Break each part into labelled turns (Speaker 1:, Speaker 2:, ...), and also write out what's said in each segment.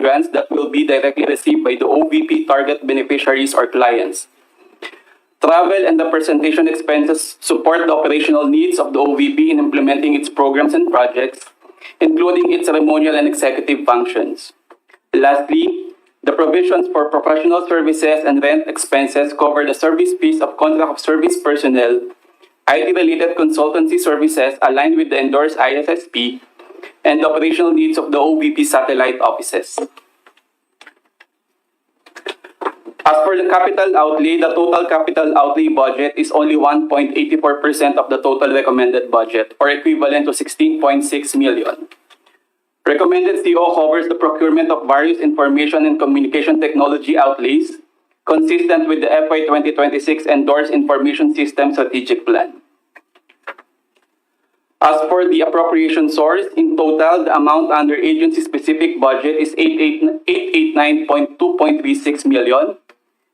Speaker 1: grants that will be directly received by the OVP target beneficiaries or clients. Travel and the presentation expenses support the operational needs of the OVP in implementing its programs and projects, including its ceremonial and executive functions. Lastly, the provisions for professional services and rent expenses cover the service fees of contract of service personnel, IT-related consultancy services aligned with the endorsed ISSP, and the operational needs of the OVP satellite offices. As for the capital outlay, the total capital outlay budget is only 1.84% of the total recommended budget, or equivalent to 16.6 million. Recommended CO covers the procurement of various information and communication technology outlays, consistent with the FY 2026 endorsed Information System Strategic Plan. As for the appropriation source, in total, the amount under agency-specific budget is 889.2.36 million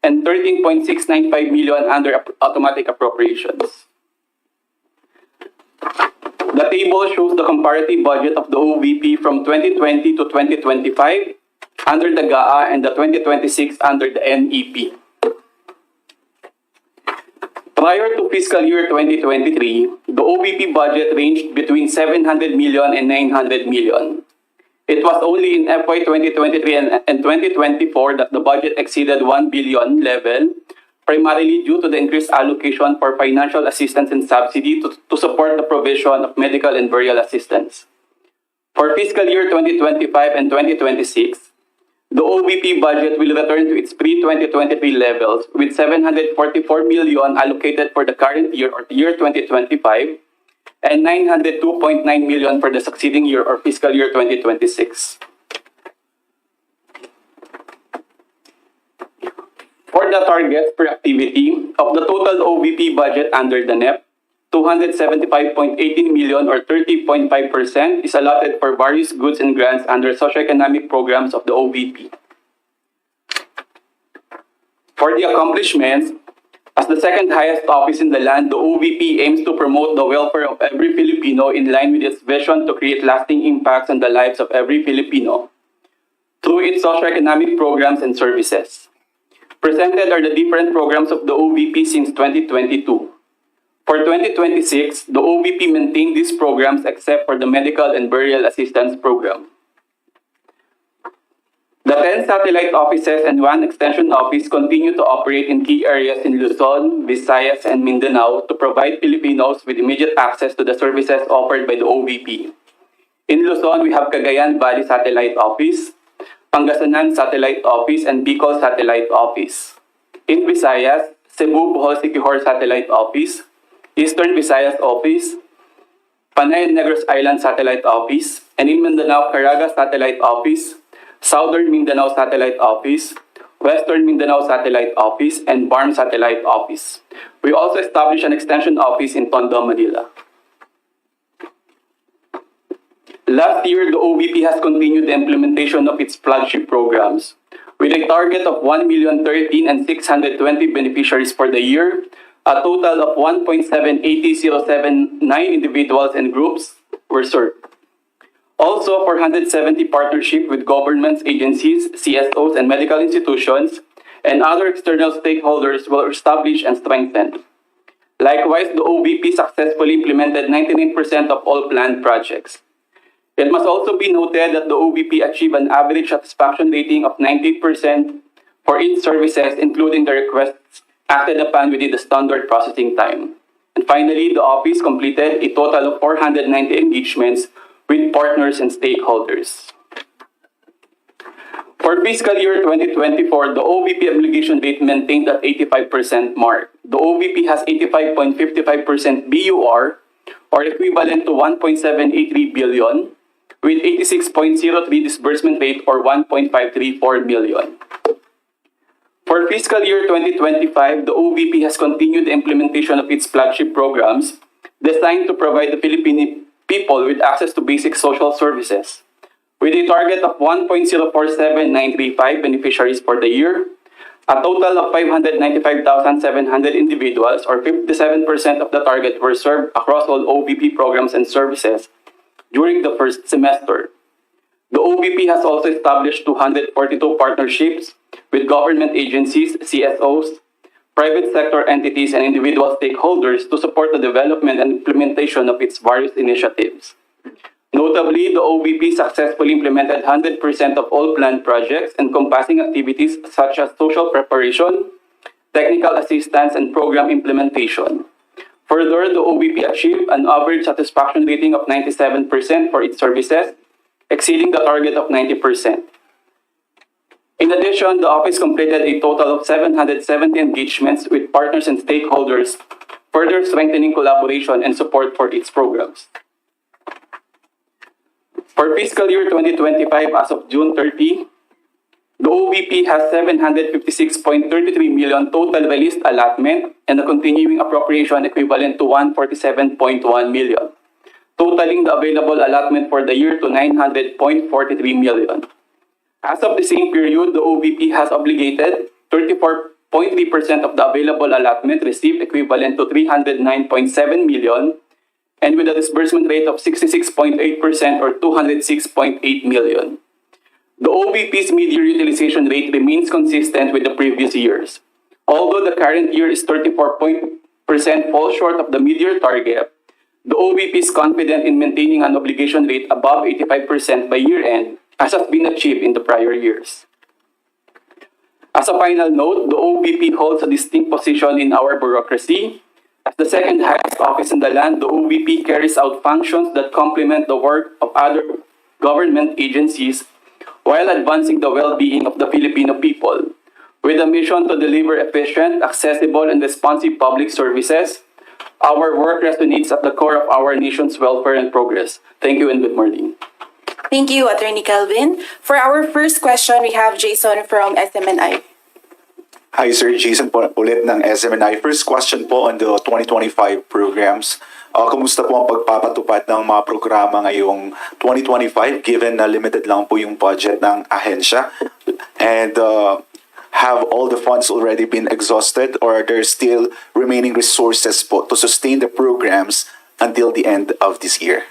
Speaker 1: and 13.695 million under automatic appropriations. The table shows the comparative budget of the OVP from 2020 to 2025 under the GAA and the 2026 under the NEP. Prior to fiscal year 2023, the OVP budget ranged between 700 million and 900 million. It was only in FY 2023 and 2024 that the budget exceeded 1 billion level, primarily due to the increased allocation for financial assistance and subsidy to support the provision of medical and burial assistance. For fiscal year 2025 and 2026, the OVP budget will return to its pre-2023 levels, with 744 million allocated for the current year or year 2025 and 902.9 million for the succeeding year or fiscal year 2026. For the targets per activity, of the total OVP budget under the NEP, 275.18 million or 30.5% is allotted for various goods and grants under socioeconomic programs of the OVP. For the accomplishments, as the second highest office in the land, the OVP aims to promote the welfare of every Filipino in line with its vision to create lasting impacts on the lives of every Filipino through its socioeconomic programs and services. Presented are the different programs of the OVP since 2022. For 2026, the OVP maintained these programs except for the Medical and Burial Assistance Program. The 10 satellite offices and 1 extension office continue to operate in key areas in Luzon, Visayas, and Mindanao to provide Filipinos with immediate access to the services offered by the OVP. In Luzon, we have Cagayan Valley Satellite Office, Pangasinan Satellite Office, and Bicol Satellite Office. In Visayas, Cebu Bohol Siquijor Satellite Office, Eastern Visayas Office, Panay and Negros Island Satellite Office, and in Mindanao, Caraga Satellite Office, Southern Mindanao Satellite Office, Western Mindanao Satellite Office, and BARM Satellite Office. We also established an extension office in Tondo, Manila. Last year, the OVP has continued the implementation of its flagship programs. With a target of 1,013,620 beneficiaries for the year, a total of 1.78079 individuals and groups were served. Also, 470 partnerships with governments, agencies, CSOs, and medical institutions, and other external stakeholders were established and strengthened. Likewise, the OVP successfully implemented 99% of all planned projects. It must also be noted that the OVP achieved an average satisfaction rating of 90% for its services, including the requests acted upon within the standard processing time. And finally, the office completed a total of 490 engagements with partners and stakeholders. For fiscal year 2024, the OVP obligation rate maintained at 85% mark. The OVP has 85.55% BUR, or equivalent to 1.783 billion, with 86.03 disbursement rate or 1.534 million. For fiscal year 2025, the OVP has continued the implementation of its flagship programs designed to provide the Filipino people with access to basic social services. With a target of 1.047935 beneficiaries for the year, a total of 595,700 individuals, or 57% of the target, were served across all OVP programs and services during the first semester. The OVP has also established 242 partnerships with government agencies, CSOs, private sector entities, and individual stakeholders to support the development and implementation of its various initiatives. Notably, the OVP successfully implemented 100% of all planned projects encompassing activities such as social preparation, technical assistance, and program implementation. Further, the OVP achieved an average satisfaction rating of 97% for its services, exceeding the target of 90%. In addition, the office completed a total of 770 engagements with partners and stakeholders, further strengthening collaboration and support for its programs. For fiscal year 2025 as of June 30, the OVP has 756.33 million total released allotment and a continuing appropriation equivalent to 147.1 million, totaling the available allotment for the year to 900.43 million. As of the same period, the OVP has obligated 34.3% of the available allotment received equivalent to 309.7 million, and with a disbursement rate of 66.8% or 206.8 million. The OVP's mid-year utilization rate remains consistent with the previous years. Although the current year is 34% fall short of the mid-year target, the OVP is confident in maintaining an obligation rate above 85% by year-end, as has been achieved in the prior years. As a final note, the OVP holds a distinct position in our bureaucracy. As the second highest office in the land, the OVP carries out functions that complement the work of other government agencies while advancing the well-being of the Filipino people. With a mission to deliver efficient, accessible, and responsive public services, our work resonates at the core of our nation's welfare and progress. Thank you and good morning.
Speaker 2: Thank you, Attorney Calvin. For our first question, we have Jason from SMNI.
Speaker 3: Hi, Sir Jason po ulit ng SMNI. First question po on the 2025 programs. Kumusta po ang pagpapatupad ng mga programa ngayong 2025 given na limited lang po yung budget ng ahensya? And have all the funds already been exhausted or are there still remaining resources po to sustain the programs until the end of this year?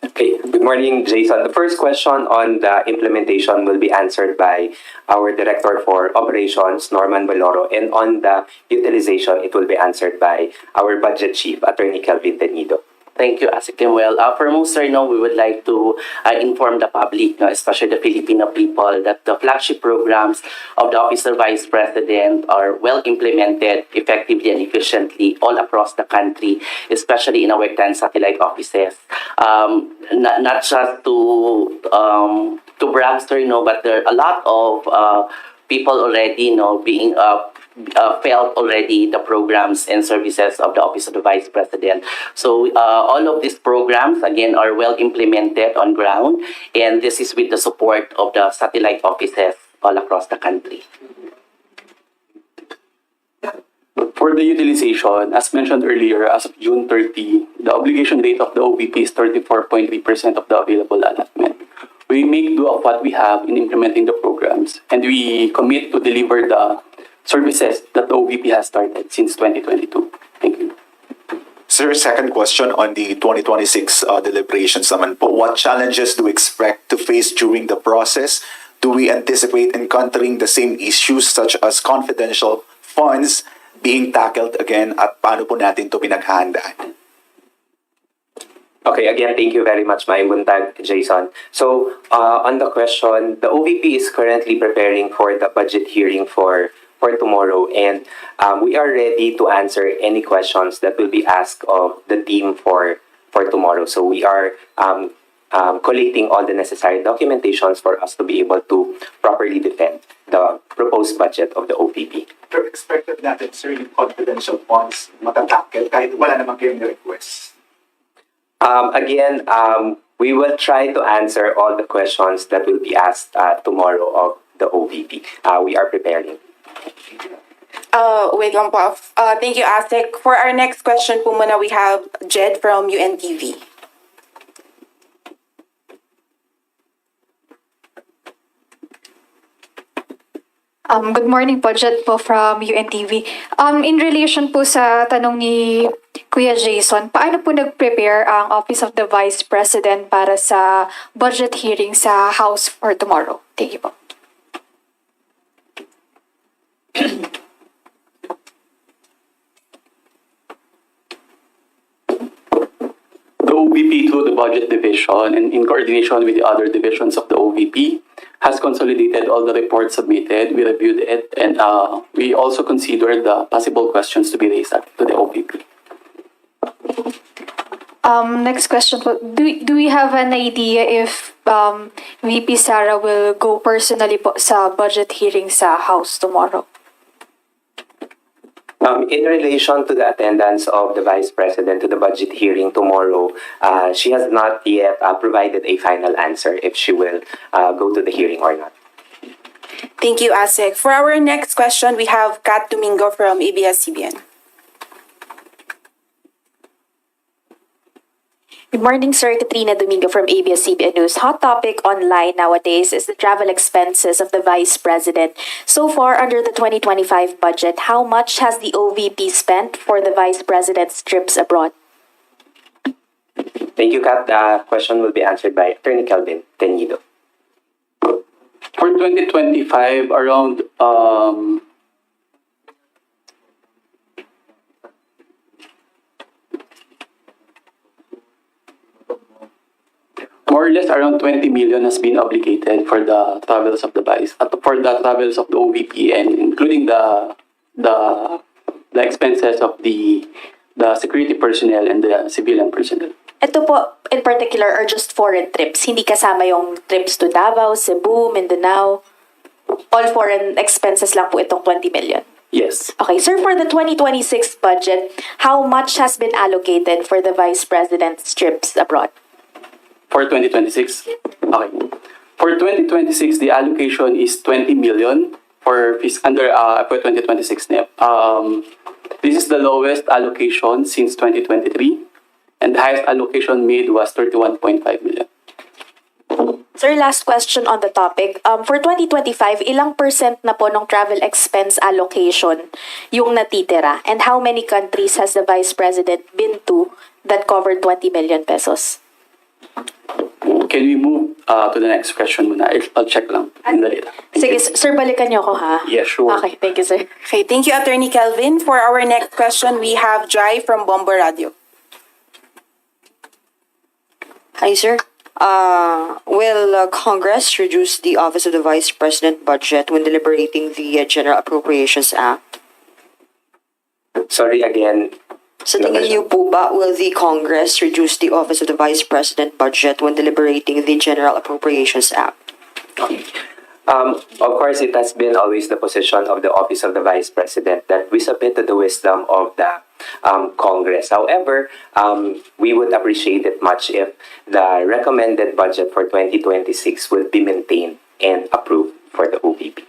Speaker 4: Okay, good morning, Jason. The first question on the implementation will be answered by our Director for Operations, Norman Valoro, and on the utilization, it will be answered by our Budget Chief, Attorney Kelvin Tenido.
Speaker 5: Thank you, Asikim. Well, foremost, sir, we would like to inform the public, especially the Filipino people, that the flagship programs of the Office of Vice President are well implemented effectively and efficiently all across the country, especially in our 10 satellite offices. Not just to brag, sir, but there are a lot of people already, being felt already the programs and services of the Office of the Vice President. So all of these programs, again, are well implemented on ground, and this is with the support of the satellite offices all across the country.
Speaker 1: For the utilization, as mentioned earlier, as of June 30, the obligation rate of the OVP is 34.3% of the available allotment. We make do of what we have in implementing the programs, and we commit to deliver the services that the OVP has started since 2022. Thank you.
Speaker 3: Sir, second question on the 2026 deliberations naman po. What challenges do we expect to face during the process? Do we anticipate encountering the same issues such as confidential funds being tackled again at paano po natin ito pinaghahandaan?
Speaker 4: Okay, again, thank you very much, Buntag, Jason. So, on the question, the OVP is currently preparing for the budget hearing for tomorrow, and we are ready to answer any questions that will be asked of the team for tomorrow. So we are collating all the necessary documentations for us to be able to properly defend the proposed budget of the OVP.
Speaker 3: Pero expected natin, sir, yung confidential funds matatakil kahit wala namang kayong request.
Speaker 4: Again, we will try to answer all the questions that will be asked tomorrow of the OVP. We are preparing.
Speaker 2: Wait lang po. Thank you, Asik. For our next question po muna, we have Jed from UNTV.
Speaker 6: Good morning po, Jed po from UNTV. In relation po sa tanong ni Kuya Jason, paano po nag-prepare ang Office of the Vice President para sa budget hearing sa House for tomorrow? Thank you po.
Speaker 1: The OVP through the budget division and in coordination with the other divisions of the OVP has consolidated all the reports submitted. We reviewed it and we also considered the possible questions to be raised to the OVP.
Speaker 6: Next question po. Do we have an idea if VP Sara will go personally po sa budget hearing sa House tomorrow?
Speaker 4: In relation to the attendance of the Vice President to the budget hearing tomorrow, she has not yet provided a final answer if she will go to the hearing or not.
Speaker 2: Thank you, ASEC. For our next question, we have Kat Domingo from ABS-CBN.
Speaker 7: Good morning, Sir. Katrina Domingo from ABS-CBN News. Hot topic online nowadays is the travel expenses of the Vice President. So far, under the 2025 budget, how much has the OVP spent for the Vice President's trips abroad?
Speaker 4: Thank you, Kat. The question will be answered by Attorney Kelvin Tenido.
Speaker 1: For 2025, around more or less around 20 million has been obligated for the travels of the vice, for the travels of the OVP, and including the expenses of the security personnel and the civilian personnel.
Speaker 7: Ito po, in particular, are just foreign trips. Hindi kasama yung trips to Davao, Cebu, Mindanao. All foreign expenses lang po itong 20 million.
Speaker 1: Yes.
Speaker 7: Okay, sir, for the 2026 budget, how much has been allocated for the Vice President's trips abroad?
Speaker 1: For 2026? Okay. For 2026, the allocation is 20 million for 2026 NEP. This is the lowest allocation since 2023, and the highest allocation made was 31.5 million.
Speaker 7: Sir, last question on the topic. For 2025, ilang percent na po ng travel expense allocation yung natitira? And how many countries has the Vice President been to that covered 20 million pesos?
Speaker 1: Can we move to the next question muna? I'll check lang in the data.
Speaker 7: Sige, sir, balikan niyo ako, ha?
Speaker 1: Yeah, sure.
Speaker 7: Okay, thank you, sir.
Speaker 2: Okay, thank you, Attorney Kelvin. For our next question, we have Jai from Bombo Radio.
Speaker 8: Hi, sir. Will Congress reduce the Office of the Vice President budget when deliberating the General Appropriations Act?
Speaker 4: Sorry again.
Speaker 8: Sa tingin niyo po ba, will the Congress reduce the Office of the Vice President budget when deliberating the General Appropriations Act?
Speaker 4: Of course, it has been always the position of the Office of the Vice President that we submit to the wisdom of the Congress. However, we would appreciate it much if the recommended budget for 2026 would be maintained and approved for the OVP.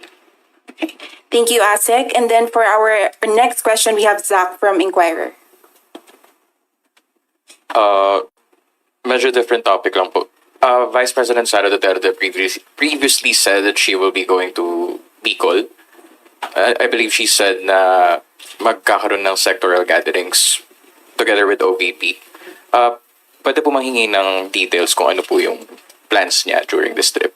Speaker 2: Thank you, ASEC. And then for our next question, we have Zach from Inquirer.
Speaker 9: Medyo different topic lang po. Vice President Sara Duterte previously said that she will be going to Bicol. I believe she said na magkakaroon ng sectoral gatherings together with OVP. Pwede po manghingi ng details kung ano po yung plans niya during this trip.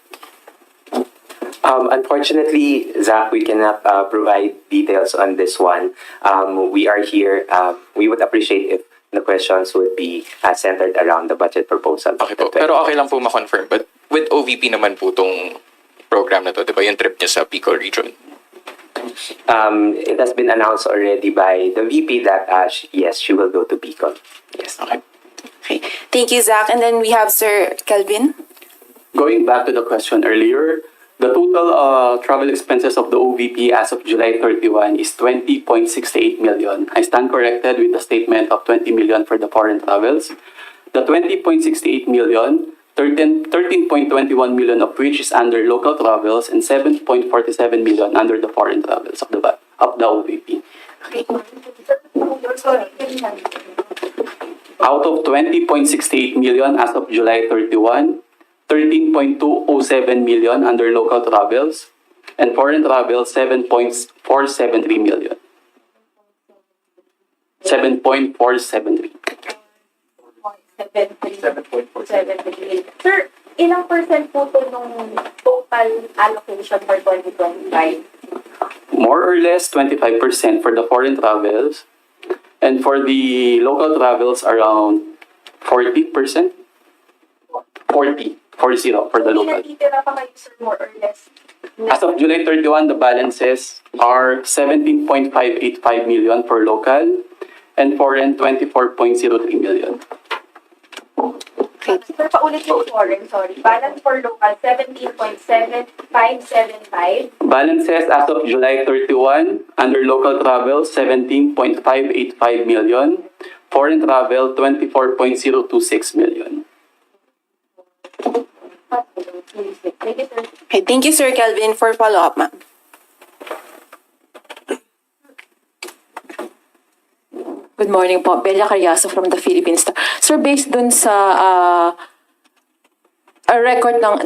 Speaker 4: Unfortunately, Zach, we cannot provide details on this one. We are here. We would appreciate if the questions would be centered around the budget proposal.
Speaker 9: Okay po. Pero okay lang po ma-confirm. But with OVP naman po tong program na to, di ba? Yung trip niya sa Bicol region.
Speaker 4: It has been announced already by the VP that yes, she will go to Bicol. Yes.
Speaker 9: Okay.
Speaker 2: Okay, thank you, Zach. And then we have Sir Kelvin.
Speaker 1: Going back to the question earlier, the total travel expenses of the OVP as of July 31 is 20.68 million. I stand corrected with the statement of 20 million for the foreign travels. The 20.68 million, 13.21 million of which is under local travels and 7.47 million under the foreign travels of the OVP. Out of 20.68 million as of July 31, 13.207 million under local travels, and foreign travel, 7.473 million.
Speaker 5: 7.473.
Speaker 7: 7.78. Sir, ilang percent po to nung total allocation for 2025?
Speaker 1: More or less 25% for the foreign travels, and for the local travels around 40%. 40 for the
Speaker 7: May
Speaker 1: local.
Speaker 7: natitira pa kayo, sir, more or less?
Speaker 1: As of July 31, the balances are 17.585 million for local and foreign 24.03 million.
Speaker 7: Sir, paulit yung foreign, sorry. Balance for local, 17.7575.
Speaker 1: Balances as of July 31 under local travel 17.585 million, foreign travel 24.026 million.
Speaker 7: Thank you, sir.
Speaker 2: Okay, thank you, Sir Kelvin, for follow-up, ma'am.
Speaker 10: Good morning po. Belia Carriazo from the Philippines. Sir, based dun sa a record ng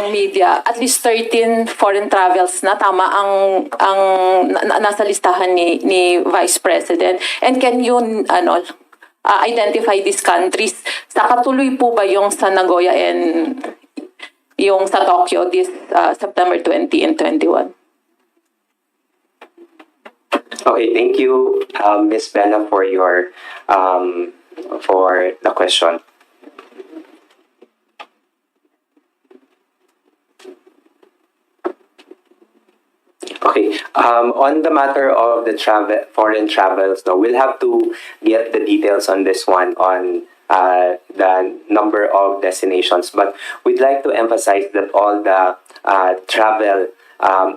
Speaker 10: media, at least 13 foreign travels na tama ang nasa listahan ni Vice President. And can you identify these countries? Nakatuloy po ba yung sa Nagoya and yung sa Tokyo this September 20 and 21?
Speaker 4: Okay, thank you, Ms. Bella, for your for the question. Okay, on the matter of the foreign travels, though, we'll have to get the details on this one on the number of destinations. But we'd like to emphasize that all the travel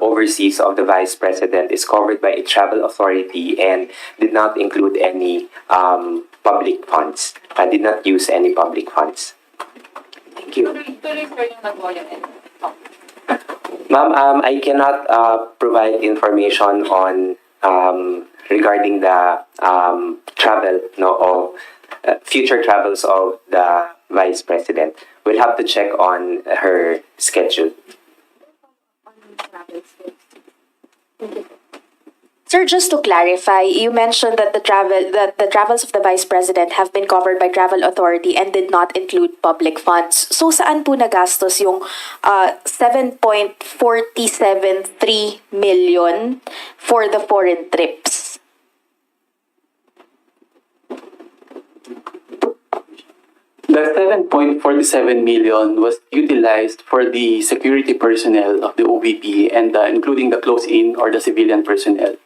Speaker 4: overseas of the Vice President is covered by a travel authority and did not include any public funds. Did not use any public funds. Thank you. Ma'am, I cannot provide information on regarding the travel of future travels of the Vice President. We'll have to check on her schedule.
Speaker 7: Sir, just to clarify, you mentioned that the travels of the Vice President have been covered by travel authority and did not include public funds. So saan po nagastos yung 7.473 million for the foreign trips?
Speaker 1: The 7.47 million was utilized for the security personnel of the OVP and including the close-in or the civilian personnel.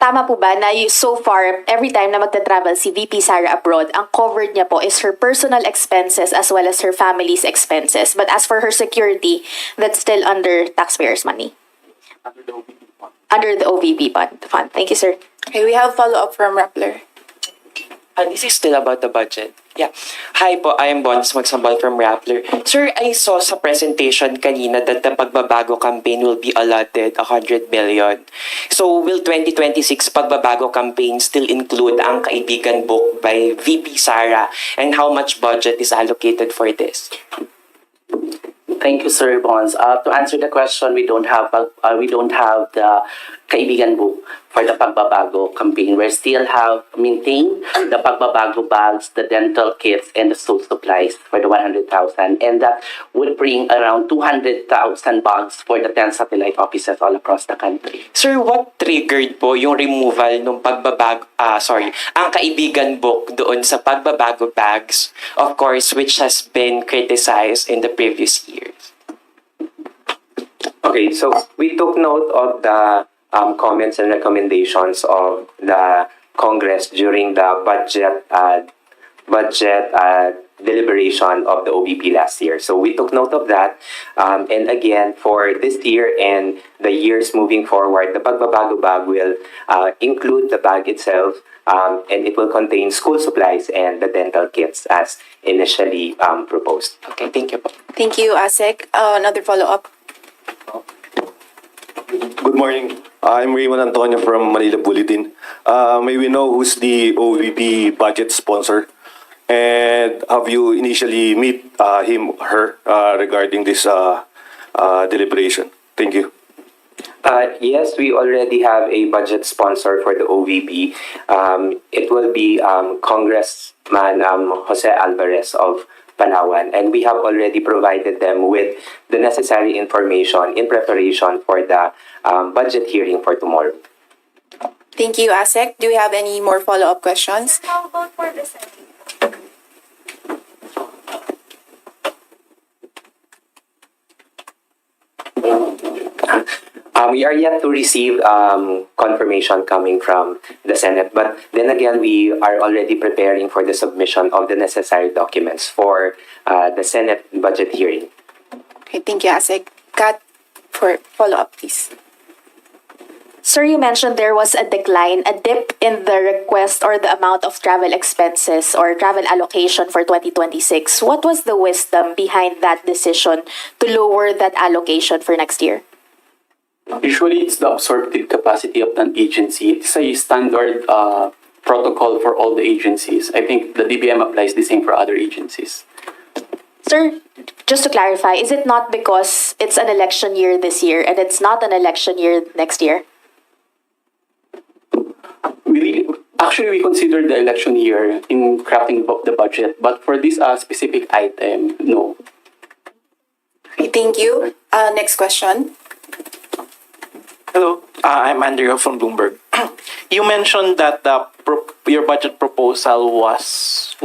Speaker 7: Tama po ba na so far, every time na magta-travel si VP Sara abroad, ang covered niya po is her personal expenses as well as her family's expenses. But as for her security, that's still under taxpayers' money. Under the OVP fund. Thank you, sir.
Speaker 2: Okay, we have follow-up from Rappler.
Speaker 11: This is still about the budget. Yeah. Hi po, I am Bons Magsambal from Rappler. Sir, I saw sa presentation kanina that the Pagbabago campaign will be allotted 100 million. So, will 2026 Pagbabago campaign still include ang Kaibigan book by VP Sara? And how much budget is allocated for this?
Speaker 5: Thank you, Sir Bons. To answer the question, we don't have the Kaibigan book for the Pagbabago campaign. We still have maintained the Pagbabago bags, the dental kits, and the school supplies for the 100,000. And that would bring around 200,000 bags for the 10 satellite offices all across the country.
Speaker 11: Sir, what triggered po yung removal ng ang Kaibigan book doon sa Pagbabago bags, of course, which has been criticized in the previous years?
Speaker 4: Okay, so we took note of the comments and recommendations of the Congress during the budget deliberation of the OVP last year. So we took note of that. And again, for this year and the years moving forward, the Pagbabago bag will include the bag itself, and it will contain school supplies and the dental kits as initially proposed.
Speaker 11: Okay, thank you po.
Speaker 2: Thank you, Asek. Another follow-up.
Speaker 12: Good morning. I'm Raymond Antonio from Manila Bulletin. May we know who's the OVP budget sponsor? And have you initially meet her regarding this deliberation? Thank you.
Speaker 4: Yes, we already have a budget sponsor for the OVP. It will be Congressman Jose Alvarez of Palawan, and we have already provided them with the necessary information in preparation for the budget hearing for tomorrow.
Speaker 2: Thank you, ASEC. Do we have any more follow-up questions?
Speaker 7: How about for the Senate?
Speaker 4: We are yet to receive confirmation coming from the Senate, but then again, we are already preparing for the submission of the necessary documents for the Senate budget hearing.
Speaker 2: Okay, thank you, ASEC. Kat, for follow-up, please.
Speaker 7: Sir, you mentioned there was a dip in the request or the amount of travel expenses or travel allocation for 2026. What was the wisdom behind that decision to lower that allocation for next year?
Speaker 1: Usually, it's the absorptive capacity of an agency. It's a standard protocol for all the agencies. I think the DBM applies the same for other agencies.
Speaker 7: Sir, just to clarify, is it not because it's an election year this year and it's not an election year next year?
Speaker 1: We consider the election year in crafting the budget, but for this specific item, no.
Speaker 2: Okay, thank you. Next question.
Speaker 13: Hello, I'm Andrea from Bloomberg. You mentioned that your budget proposal was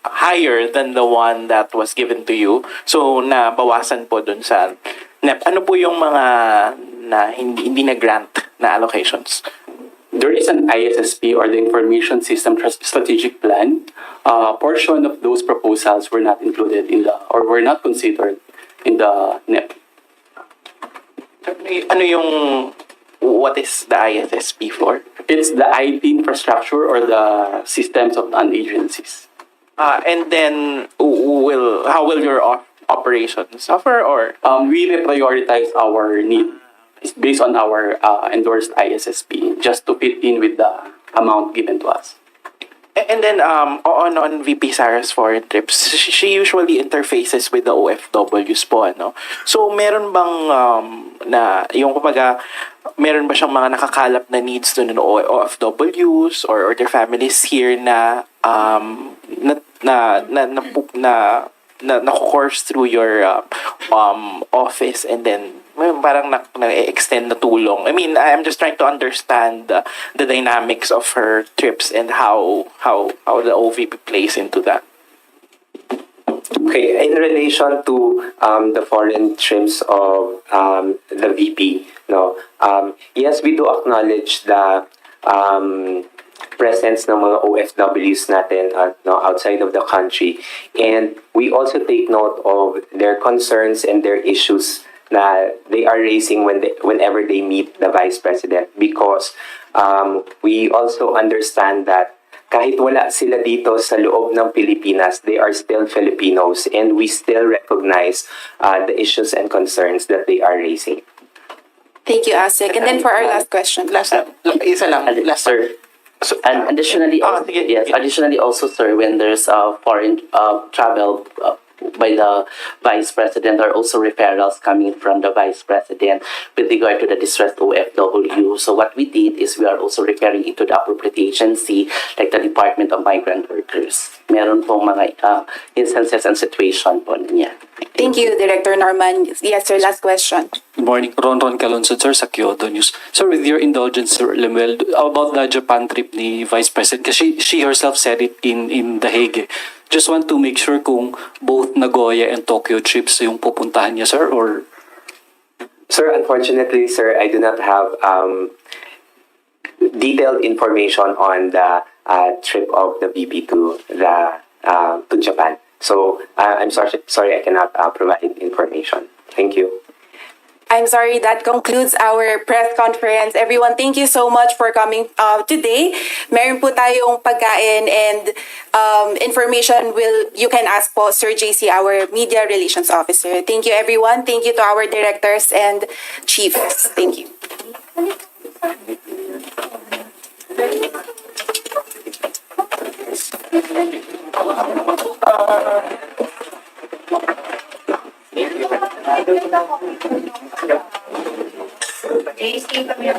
Speaker 13: higher than the one that was given to you. So, nabawasan po dun sa NEP. Ano po yung mga na hindi na-grant na allocations?
Speaker 1: There is an ISSP, or the Information System Strategic Plan. Portion of those proposals were not included were not considered in the NEP.
Speaker 13: What is the ISSP for?
Speaker 1: It's the IT infrastructure or the systems of non-agencies.
Speaker 13: And then, how will your operations suffer, or?
Speaker 1: We prioritize our need based on our endorsed ISSP, just to fit in with the amount given to us.
Speaker 13: And then on VP Sara's foreign trips, she usually interfaces with the OFWs po, ano? So meron bang meron ba siyang mga nakakalap na needs doon ng OFWs or their families here na course through your office, and then parang na-extend na tulong. I mean, I'm just trying to understand the dynamics of her trips and how the OVP plays into that.
Speaker 4: Okay, in relation to the foreign trips of the VP, yes, we do acknowledge the presence ng mga OFWs natin outside of the country, and we also take note of their concerns and their issues na they are raising whenever they meet the Vice President, because we also understand that kahit wala sila dito sa loob ng Pilipinas, they are still Filipinos, and we still recognize the issues and concerns that they are raising.
Speaker 2: Thank you, ASEC. And then for our last question.
Speaker 13: Isa lang.
Speaker 5: Sir. And additionally, additionally also, sir, when there's foreign travel by the Vice President, or also referrals coming from the Vice President with regard to the distressed OFW. So what we did is we are also referring into the appropriate agency, like the Department of Migrant Workers. Meron pong mga instances and situation po niya.
Speaker 2: Thank you, Director Norman. Yes, sir, last question.
Speaker 14: Good morning. Ron Calonson, sir, sa Kyoto News. Sir, with your indulgence, Sir Lemuel, about the Japan trip ni Vice President, kasi she herself said it in The Hague. Just want to make sure kung both Nagoya and Tokyo trips yung pupuntahan niya, sir, or?
Speaker 4: Sir, unfortunately, sir, I do not have detailed information on the trip of the VP to Japan. So I'm sorry, I cannot provide information. Thank you.
Speaker 2: I'm sorry, that concludes our press conference. Everyone, thank you so much for coming today. Meron po tayong pagkain and information you can ask po Sir JC, our Media Relations Officer. Thank you, everyone. Thank you to our directors and chiefs. Thank you.
Speaker 4: Thank you.
Speaker 15: JC, kami